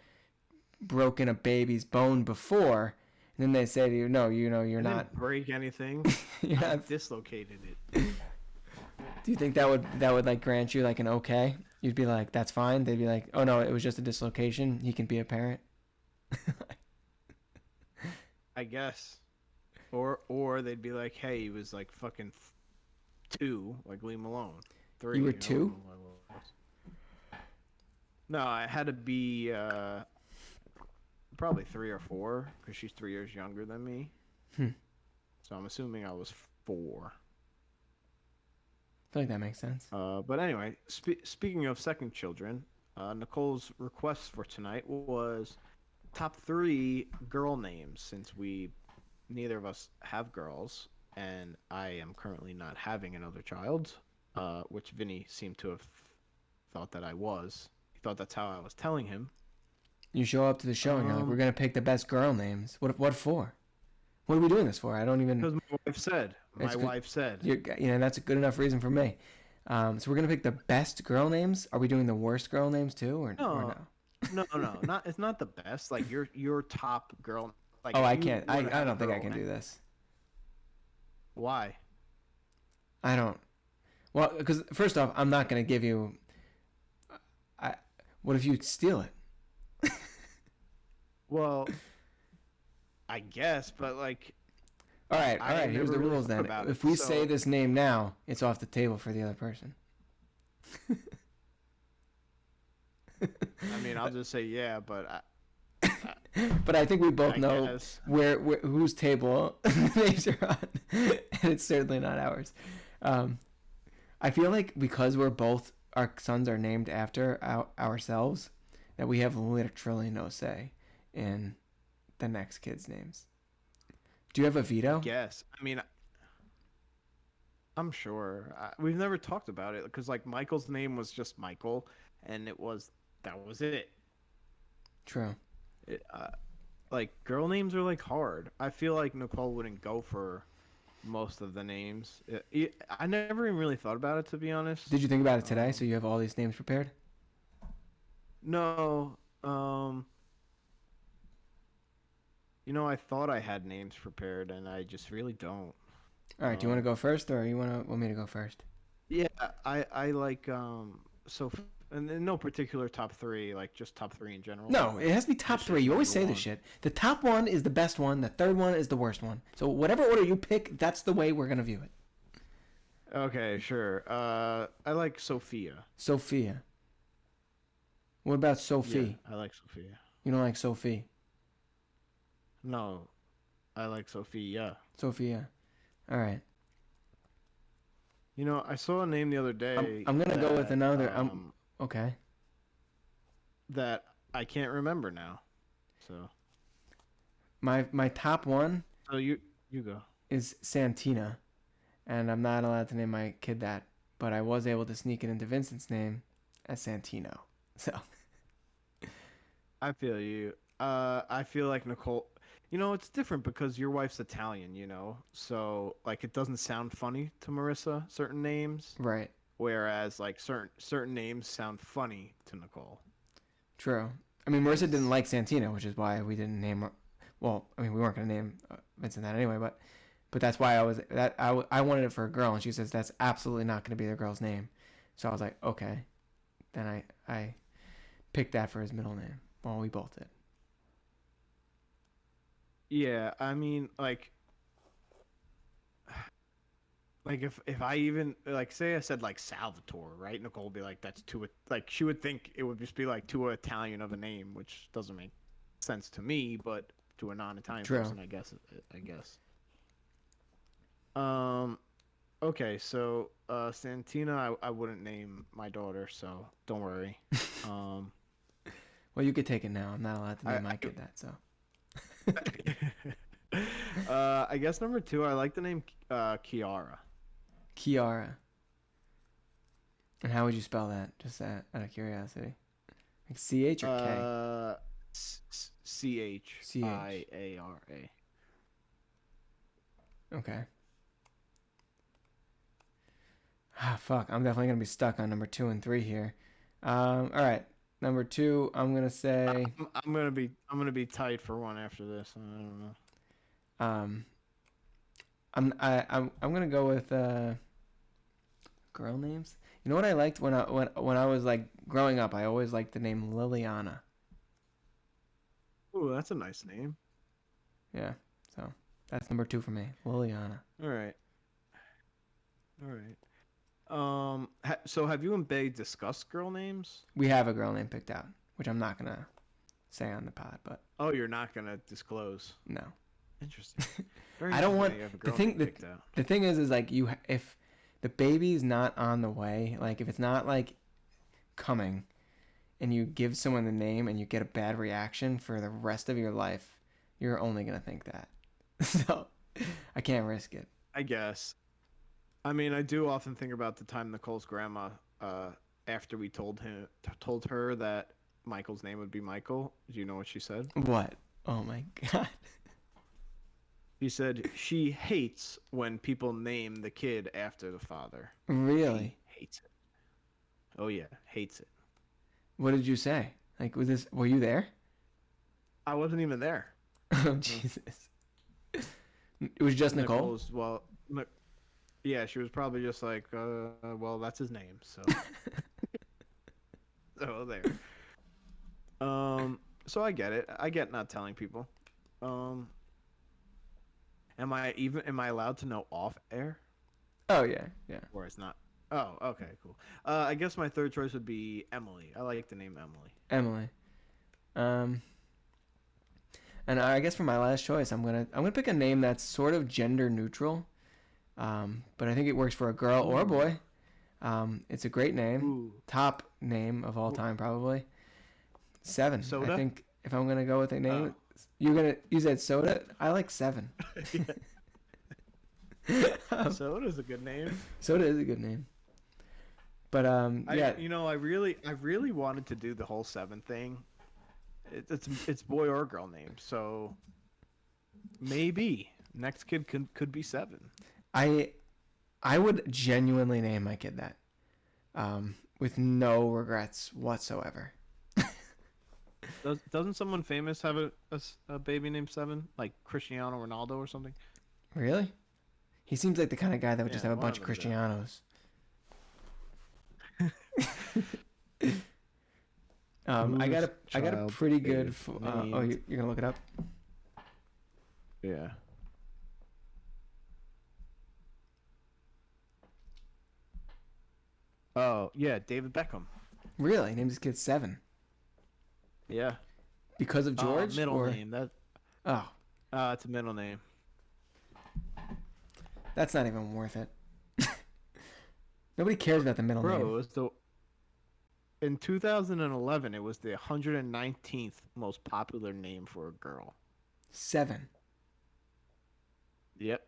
Speaker 5: broken a baby's bone before? And then they say to you, no, you're not.
Speaker 6: Didn't break anything. I dislocated it.
Speaker 5: Do you think that would like grant you like an okay? You'd be like, that's fine. They'd be like, oh no, it was just a dislocation. He can be a parent.
Speaker 6: I guess. Or they'd be like, hey, he was like fucking 2, like leave him alone. 3.
Speaker 5: You were 2?
Speaker 6: No, I had to be probably 3 or 4 because she's 3 years younger than me. So I'm assuming I was 4.
Speaker 5: I feel like that makes sense.
Speaker 6: But anyway, speaking of second children, Nicole's request for tonight was top 3 girl names since neither of us have girls, and I am currently not having another child, which Vinny seemed to have thought that I was. He thought that's how I was telling him.
Speaker 5: You show up to the show and you're like, we're going to pick the best girl names. What for? What are we doing this for? I don't even...
Speaker 6: Because My wife said.
Speaker 5: That's a good enough reason for me. So we're gonna pick the best girl names. Are we doing the worst girl names too, or no?
Speaker 6: No. Not it's not the best. Like your top girl. Like
Speaker 5: Oh,
Speaker 6: if
Speaker 5: I
Speaker 6: you
Speaker 5: can't.
Speaker 6: were
Speaker 5: I
Speaker 6: to have a
Speaker 5: don't think I
Speaker 6: girl
Speaker 5: can do
Speaker 6: name-
Speaker 5: this.
Speaker 6: Why?
Speaker 5: I don't. Well, because first off, I'm not gonna give you. What if you steal it?
Speaker 6: Well, I guess, but like.
Speaker 5: All right.
Speaker 6: I
Speaker 5: Here's the
Speaker 6: never really
Speaker 5: rules then.
Speaker 6: thought about
Speaker 5: If
Speaker 6: it,
Speaker 5: we say
Speaker 6: so-
Speaker 5: this name now, it's off the table for the other person.
Speaker 6: I mean, I'll just say yeah, but
Speaker 5: But I think we both
Speaker 6: I
Speaker 5: know
Speaker 6: guess.
Speaker 5: where whose table the names are on, and it's certainly not ours. I feel like because our sons are named after ourselves, that we have literally no say in the next kids' names. Do you have a veto?
Speaker 6: Yes. I mean, I'm sure. We've never talked about it because like Michael's name was just Michael, and that was it.
Speaker 5: True.
Speaker 6: Like girl names are like hard. I feel like Nicole wouldn't go for most of the names. I never even really thought about it, to be honest.
Speaker 5: Did you think about it today? So you have all these names prepared?
Speaker 6: No. I thought I had names prepared, and I just really don't.
Speaker 5: All right. Do you want to go first, or you want me to go first?
Speaker 6: Yeah, I like so and in no particular top three, like just top three in general.
Speaker 5: No, it has to be top
Speaker 6: Just
Speaker 5: three. You always
Speaker 6: number
Speaker 5: say
Speaker 6: one.
Speaker 5: this shit. The top one is the best one. The third one is the worst one. So whatever order you pick, that's the way we're gonna view it.
Speaker 6: Okay, sure. I like Sophia.
Speaker 5: Sophia. What about Sophie?
Speaker 6: Yeah, I like Sophia.
Speaker 5: You don't like Sophie?
Speaker 6: No, I like Sophia.
Speaker 5: Sophia. All right.
Speaker 6: I saw a name the other day.
Speaker 5: I'm gonna go with
Speaker 6: that,
Speaker 5: another. Okay.
Speaker 6: That I can't remember now. So.
Speaker 5: My top one
Speaker 6: So you go.
Speaker 5: is Santina, and I'm not allowed to name my kid that, but I was able to sneak it into Vincent's name as Santino. So.
Speaker 6: I feel you. I feel like Nicole. It's different because your wife's Italian. So like it doesn't sound funny to Marissa certain names,
Speaker 5: Right.
Speaker 6: whereas like certain names sound funny to Nicole.
Speaker 5: True. I mean, Marissa didn't like Santino, which is why we didn't name her. Well, I mean, we weren't gonna name Vincent that anyway, but that's why I wanted it for a girl, and she says that's absolutely not gonna be the girl's name. So I was like, okay, then I picked that for his middle name. Well, we both did.
Speaker 6: Yeah, I mean like if I even like say I said like Salvatore, right? Nicole would be like that's too like she would think it would just be like too Italian of a name, which doesn't make sense to me, but to a non-Italian
Speaker 5: True.
Speaker 6: person, I guess. Okay, so Santina, I wouldn't name my daughter, so don't worry.
Speaker 5: Well, you could take it now. I'm not allowed to name my kid that. So.
Speaker 6: I guess number 2, I like the name Kiara.
Speaker 5: Kiara. And how would you spell that? Just out of curiosity. Like CH or K?
Speaker 6: Chiara.
Speaker 5: Okay. Ah, fuck. I'm definitely gonna be stuck on number 2 and 3 here. All right. Number 2, I'm gonna say.
Speaker 6: I'm gonna be tight for one after this. I don't know.
Speaker 5: I'm gonna go with girl names. You know what I liked when I was like growing up? I always liked the name Liliana.
Speaker 6: Ooh, that's a nice name.
Speaker 5: Yeah. So that's number 2 for me, Liliana.
Speaker 6: All right. So have you and Bay discussed girl names?
Speaker 5: We have a girl name picked out, which I'm not gonna say on the pod, but
Speaker 6: Oh, you're not gonna disclose.
Speaker 5: no.
Speaker 6: Interesting. Very
Speaker 5: I don't
Speaker 6: interesting
Speaker 5: want
Speaker 6: that you have a
Speaker 5: the
Speaker 6: girl
Speaker 5: thing.
Speaker 6: name picked out.
Speaker 5: The thing is like if the baby's not on the way, like if it's not like coming, and you give someone the name and you get a bad reaction for the rest of your life, you're only gonna think that. So I can't risk it.
Speaker 6: I guess. I mean, I do often think about the time Nicole's grandma, after we told her that Michael's name would be Michael. Do you know what she said?
Speaker 5: What? Oh my god.
Speaker 6: She said she hates when people name the kid after the father.
Speaker 5: Really?
Speaker 6: She hates it. Oh yeah, hates it.
Speaker 5: What did you say? Like, were you there?
Speaker 6: I wasn't even there.
Speaker 5: Oh, Jesus. It was just Nicole?
Speaker 6: Nicole's, well, yeah, she was probably just like, well, that's his name, so. So there. So I get it. I get not telling people. Am I allowed to know off air?
Speaker 5: Oh, yeah, yeah.
Speaker 6: Or it's not? Oh, okay, cool. I guess my third choice would be Emily. I like the name Emily.
Speaker 5: Emily. And I guess for my last choice, I'm gonna pick a name that's sort of gender neutral, but I think it works for a girl or a boy. It's a great name,
Speaker 6: Ooh.
Speaker 5: top name of all time probably. Seven.
Speaker 6: Soda?
Speaker 5: I think if I'm gonna go with a name, you said Soda. I like Seven.
Speaker 6: Soda's a good name.
Speaker 5: Soda is a good name. But yeah.
Speaker 6: I really wanted to do the whole Seven thing. It's boy or girl name, so maybe next kid could be Seven.
Speaker 5: I would genuinely name my kid that, with no regrets whatsoever.
Speaker 6: Doesn't someone famous have a baby named Seven, like Cristiano Ronaldo or something?
Speaker 5: Really? He seems like the kind of guy that would just have a
Speaker 6: one
Speaker 5: bunch of
Speaker 6: of them
Speaker 5: Cristianos. I got a pretty good. You're gonna look it up?
Speaker 6: Yeah. Oh yeah, David Beckham.
Speaker 5: Really? Named his kid Seven
Speaker 6: Yeah.
Speaker 5: because of George?
Speaker 6: Middle
Speaker 5: or...
Speaker 6: name. That.
Speaker 5: Oh,
Speaker 6: It's a middle name.
Speaker 5: that's not even worth it. Nobody cares about the middle
Speaker 6: Bro,
Speaker 5: name.
Speaker 6: it was in 2011, it was the 119th most popular name for a girl.
Speaker 5: Seven.
Speaker 6: Yep.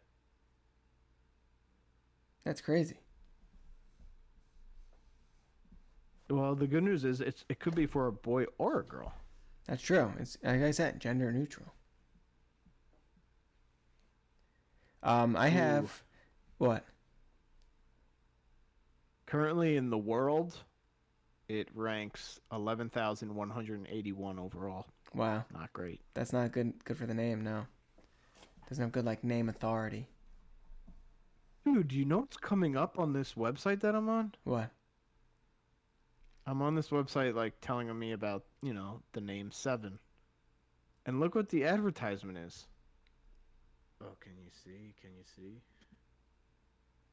Speaker 5: That's crazy.
Speaker 6: Well, the good news is it could be for a boy or a girl.
Speaker 5: That's true. It's like I said, gender neutral. I have what?
Speaker 6: Currently in the world, it ranks 11,181 overall.
Speaker 5: Wow,
Speaker 6: Not great.
Speaker 5: that's not good for the name. No, doesn't have good like name authority.
Speaker 6: Dude, do you know what's coming up on this website that I'm on?
Speaker 5: What?
Speaker 6: I'm on this website like telling me about, the name Seven. And look what the advertisement is. Oh, can you see?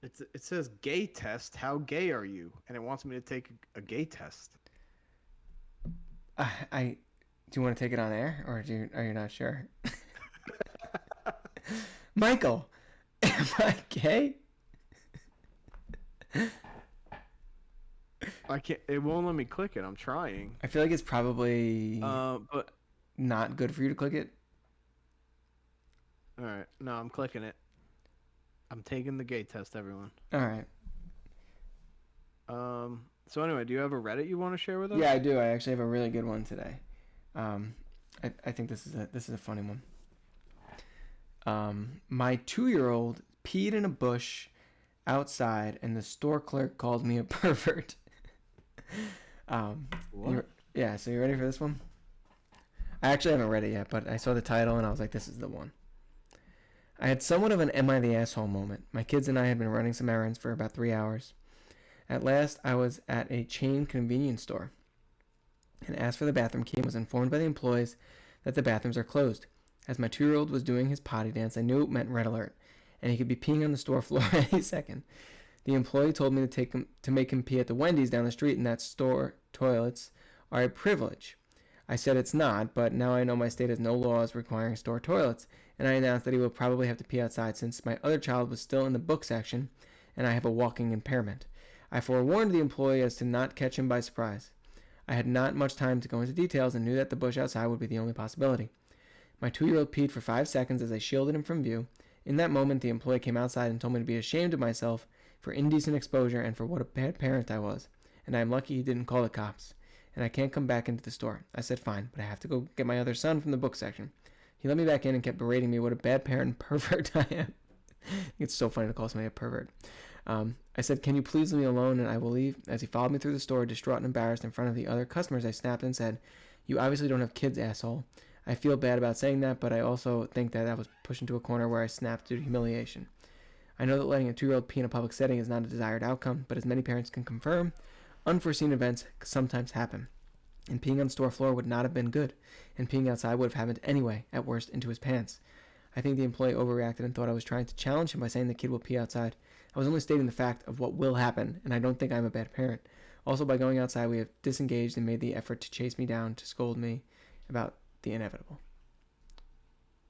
Speaker 6: It says gay test. How gay are you? And it wants me to take a gay test.
Speaker 5: Do you want to take it on air, or are you not sure? Michael, am I gay?
Speaker 6: I can't. It won't let me click it. I'm trying.
Speaker 5: I feel like it's probably
Speaker 6: But
Speaker 5: not good for you to click it.
Speaker 6: all right. No, I'm clicking it. I'm taking the gay test, everyone.
Speaker 5: All right.
Speaker 6: So anyway, do you have a Reddit you want to share with us?
Speaker 5: Yeah, I do. I actually have a really good one today. I think this is a funny one. My 2-year-old peed in a bush outside, and the store clerk called me a pervert.
Speaker 6: What?
Speaker 5: Yeah. So you ready for this one? I actually haven't read it yet, but I saw the title and I was like, this is the one. I had somewhat of an "am I the asshole" moment. My kids and I had been running some errands for about 3 hours. At last, I was at a chain convenience store and asked for the bathroom key and was informed by the employees that the bathrooms are closed. As my 2-year-old was doing his potty dance, I knew it meant red alert, and he could be peeing on the store floor any second. The employee told me to make him pee at the Wendy's down the street, and that store toilets are a privilege. I said it's not, but now I know my state has no laws requiring store toilets, and I announced that he will probably have to pee outside since my other child was still in the book section and I have a walking impairment. I forewarned the employee as to not catch him by surprise. I had not much time to go into details and knew that the bush outside would be the only possibility. My 2-year-old peed for 5 seconds as I shielded him from view. In that moment, the employee came outside and told me to be ashamed of myself for indecent exposure and for what a bad parent I was, and I am lucky he didn't call the cops, and I can't come back into the store. I said fine, but I have to go get my other son from the book section. He let me back in and kept berating me what a bad parent and pervert I am. It's so funny to call somebody a pervert. I said, "Can you please leave me alone and I will leave?" As he followed me through the store, distraught and embarrassed in front of the other customers, I snapped and said, "You obviously don't have kids, asshole." I feel bad about saying that, but I also think that I was pushed into a corner where I snapped due to humiliation. I know that letting a 2-year-old pee in a public setting is not a desired outcome, but as many parents can confirm, unforeseen events sometimes happen. And peeing on the store floor would not have been good, and peeing outside would have happened anyway, at worst into his pants. I think the employee overreacted and thought I was trying to challenge him by saying the kid will pee outside. I was only stating the fact of what will happen, and I don't think I'm a bad parent. Also, by going outside, we have disengaged and made the effort to chase me down, to scold me about the inevitable.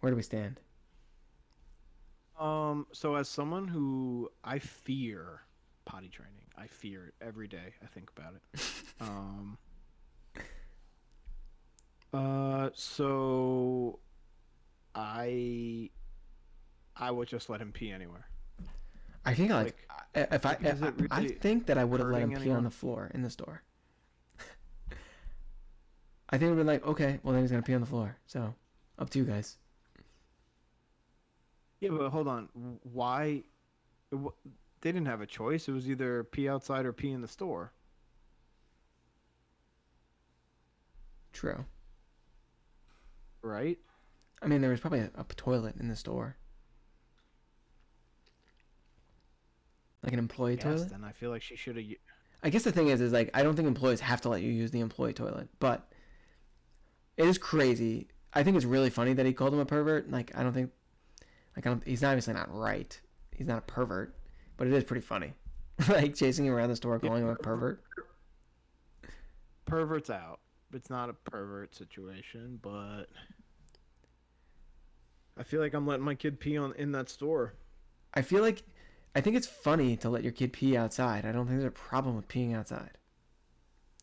Speaker 5: Where do we stand?
Speaker 6: So as someone who I fear potty training, I fear it every day I think about it. So I would just let him pee anywhere.
Speaker 5: I think I think that I would have let him pee
Speaker 6: anyone?
Speaker 5: on the floor in the store. I think it would have been like, okay, well then he's gonna pee on the floor. So, up to you guys.
Speaker 6: Yeah, but hold on. Why? They didn't have a choice. It was either pee outside or pee in the store.
Speaker 5: True.
Speaker 6: Right?
Speaker 5: I mean, there was probably a toilet in the store. Like an employee
Speaker 6: Yes,
Speaker 5: toilet?
Speaker 6: then I feel like she should have.
Speaker 5: I guess the thing is like, I don't think employees have to let you use the employee toilet, but it is crazy. I think it's really funny that he called him a pervert. He's obviously not right. He's not a pervert, but it is pretty funny. Like chasing him around the store, calling him a pervert.
Speaker 6: Pervert's out. It's not a pervert situation, but I feel like I'm letting my kid pee in that store.
Speaker 5: I think it's funny to let your kid pee outside. I don't think there's a problem with peeing outside.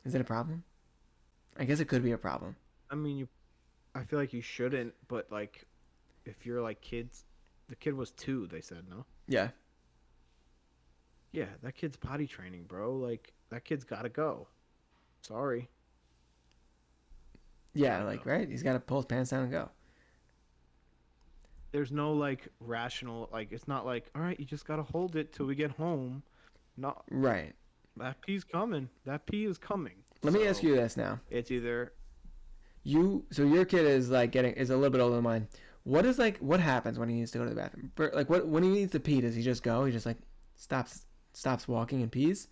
Speaker 5: Is it a problem? I guess it could be a problem.
Speaker 6: I mean, I feel like you shouldn't, but like, if you're like kids, the kid was 2. They said no.
Speaker 5: Yeah.
Speaker 6: Yeah, that kid's potty training, bro. Like that kid's gotta go. Sorry.
Speaker 5: Yeah, like, right? He's got to pull his pants down and go.
Speaker 6: There's no like rational, like it's not like, all right, you just gotta hold it till we get home. No,
Speaker 5: Right.
Speaker 6: that pee's coming. That pee is coming.
Speaker 5: Let me ask you this now.
Speaker 6: It's either
Speaker 5: So your kid is like is a little bit older than mine. What happens when he needs to go to the bathroom? When he needs to pee, does he just go? He just like stops walking and pees?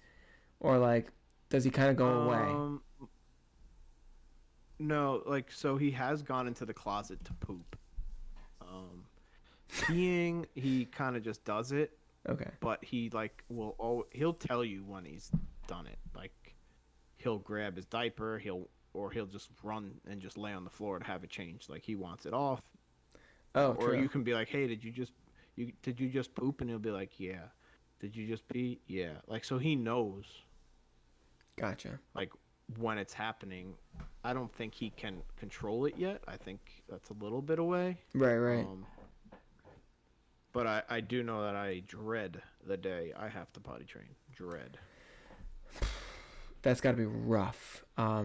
Speaker 5: Or like, does he kind of go away?
Speaker 6: No, like so he has gone into the closet to poop. Peeing, he kind of just does it,
Speaker 5: Okay.
Speaker 6: but he like he'll tell you when he's done it. Like he'll grab his diaper, he'll just run and just lay on the floor to have it changed. Like he wants it off.
Speaker 5: Oh,
Speaker 6: Or
Speaker 5: true.
Speaker 6: you can be like, "Hey, did you just poop?" And he'll be like, "Yeah." "Did you just pee?" "Yeah." Like so he knows
Speaker 5: Gotcha.
Speaker 6: like when it's happening. I don't think he can control it yet. I think that's a little bit away.
Speaker 5: Right.
Speaker 6: But I do know that I dread the day I have to potty train. Dread.
Speaker 5: That's got to be rough. Yeah.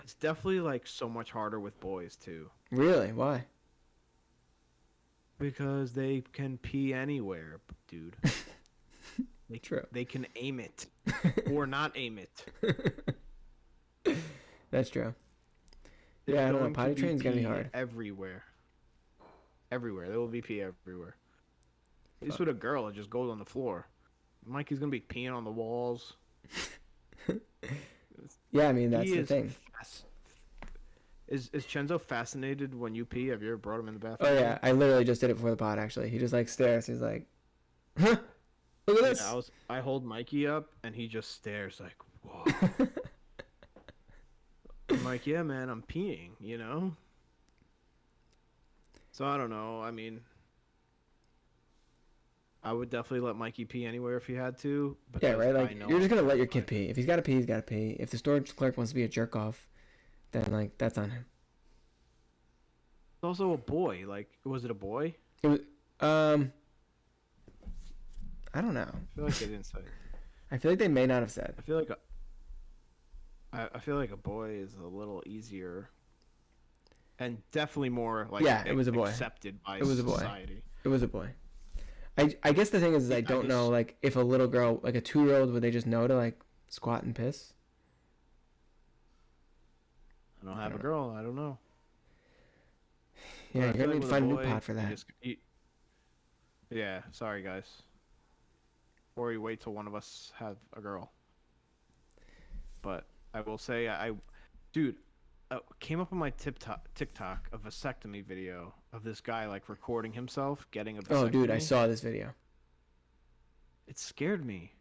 Speaker 6: It's definitely like so much harder with boys too.
Speaker 5: Really? Why?
Speaker 6: Because they can pee anywhere, dude.
Speaker 5: True.
Speaker 6: They can aim it or not aim it.
Speaker 5: That's true.
Speaker 6: There's
Speaker 5: Yeah, I know.
Speaker 6: going
Speaker 5: Potty
Speaker 6: be
Speaker 5: training's gonna be
Speaker 6: pee
Speaker 5: hard.
Speaker 6: Everywhere. Everywhere. There will be pee everywhere. At least with a girl, it just goes on the floor. Mikey's gonna be peeing on the walls.
Speaker 5: Yeah, I mean that's
Speaker 6: He
Speaker 5: the
Speaker 6: is
Speaker 5: thing.
Speaker 6: Is Chenzo fascinated when you pee? Have you ever brought him in the bathroom?
Speaker 5: Oh yeah, I literally just did it before the pod. Actually, he just like stares. He's like, "Huh? Look at this."
Speaker 6: Yeah, I hold Mikey up and he just stares like, whoa. I'm like, yeah, man, I'm peeing, you know? So I don't know. I mean, I would definitely let Mikey pee anywhere if he had to.
Speaker 5: Yeah,
Speaker 6: because
Speaker 5: right.
Speaker 6: I
Speaker 5: Like
Speaker 6: know
Speaker 5: you're just gonna let your kid
Speaker 6: like-
Speaker 5: pee. If he's got to pee, he's got to pee. If the store clerk wants to be a jerk off, then like that's on him.
Speaker 6: It's also a boy. Like, was it a boy?
Speaker 5: It was, I don't know.
Speaker 6: I feel like they didn't say.
Speaker 5: I feel like they may not have said.
Speaker 6: I feel like I feel like a boy is a little easier. And definitely more like
Speaker 5: Yeah, it was a boy.
Speaker 6: accepted by
Speaker 5: It was a boy.
Speaker 6: society.
Speaker 5: It was a boy. I guess the thing is I don't know, like, if a little girl, like a 2-year-old, would they just know to, like, squat and piss?
Speaker 6: I don't have a girl. I don't know.
Speaker 5: Yeah,
Speaker 6: But I
Speaker 5: you're
Speaker 6: feel
Speaker 5: gonna
Speaker 6: like
Speaker 5: need to
Speaker 6: with
Speaker 5: find a new
Speaker 6: boy,
Speaker 5: pot for
Speaker 6: you
Speaker 5: that.
Speaker 6: Yeah, sorry guys. Or you wait till one of us have a girl. But I will say, dude, came up on my TikTok a vasectomy video of this guy like recording himself getting a vasectomy.
Speaker 5: Oh, dude, I saw this video.
Speaker 6: It scared me.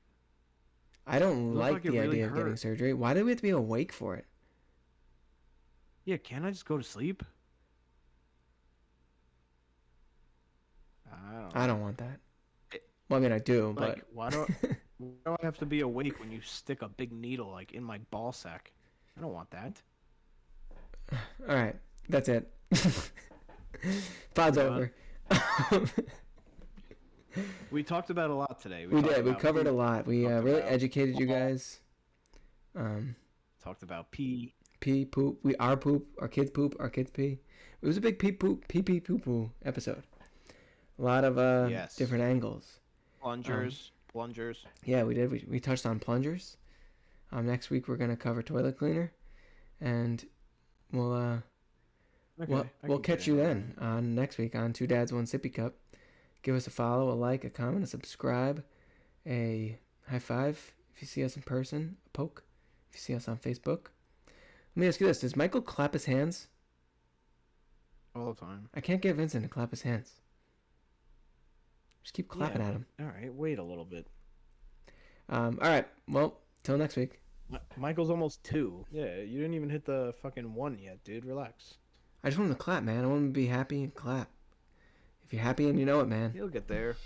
Speaker 5: I don't
Speaker 6: It looked
Speaker 5: like
Speaker 6: like it
Speaker 5: the
Speaker 6: really
Speaker 5: idea of getting
Speaker 6: hurt.
Speaker 5: surgery. Why do we have to be awake for it?
Speaker 6: Yeah, can't I just go to sleep?
Speaker 5: I don't want that. Well, I mean, I do, but
Speaker 6: Like, why do I have to be awake when you stick a big needle like in my ball sack? I don't want that.
Speaker 5: all right, that's it. Pod's over.
Speaker 6: We talked about a lot today.
Speaker 5: We
Speaker 6: talked
Speaker 5: did. We
Speaker 6: about
Speaker 5: covered a
Speaker 6: poop,
Speaker 5: lot. We
Speaker 6: talked
Speaker 5: really
Speaker 6: about
Speaker 5: educated you
Speaker 6: ball,
Speaker 5: guys.
Speaker 6: Talked about pee.
Speaker 5: Pee, poop. Our poop. Our kids poop. Our kids pee. It was a big pee poo poo episode. A lot of
Speaker 6: Yes.
Speaker 5: different angles.
Speaker 6: Plungers.
Speaker 5: Yeah, we did. We touched on plungers. Next week we're gonna cover toilet cleaner, and we'll we'll catch you then on next week on Two Dads One Sippy Cup. Give us a follow, a like, a comment, a subscribe, a high five if you see us in person, a poke if you see us on Facebook. Let me ask you this: does Michael clap his hands?
Speaker 6: All the time.
Speaker 5: I can't get Vincent to clap his hands. Just keep clapping at him.
Speaker 6: All right, wait a little bit.
Speaker 5: All right. Well, till next week.
Speaker 6: Michael's almost 2. Yeah, you didn't even hit the fucking 1 yet, dude. Relax.
Speaker 5: I just want him to clap, man. I want him to be happy and clap. If you're happy and you know it, man.
Speaker 6: He'll get there.